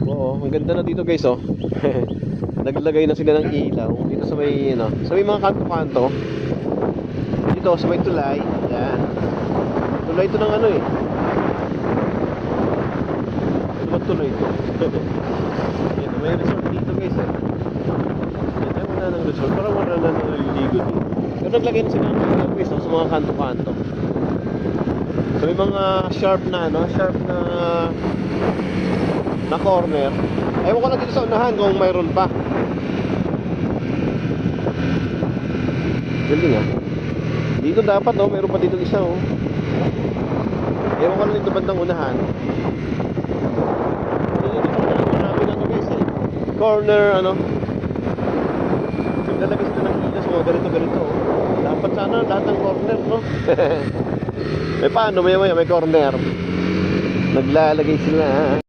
Oo, ang ganda na dito guys, oh. Naglagay na sila ng ilaw dito sa may, ano, sa may mga kanto-kanto. Dito sa may tulay. Yan. Tulay ito ng ano eh. Ano ba tuloy ito? Yan, may resort dito guys, eh. Yan, ay wala ng resort. Parang wala na naliligo dito. Pero naglagay na sila ng ilaw guys, oh, sa mga kanto-kanto. So may mga sharp na, ano, sharp na corner. Ewan ko lang dito sa unahan kung mayroon pa. Galing ah. Dito dapat, no, mayroon pa dito isa, oh. Ewan ko lang dito bandang unahan. Dito marami na to guys, eh. Corner, ano. Naglalagay sila ng ilaw sa mga ganito, oh. Dapat sana lahat ng corner, no. Paano, may corner. Naglalagay sila,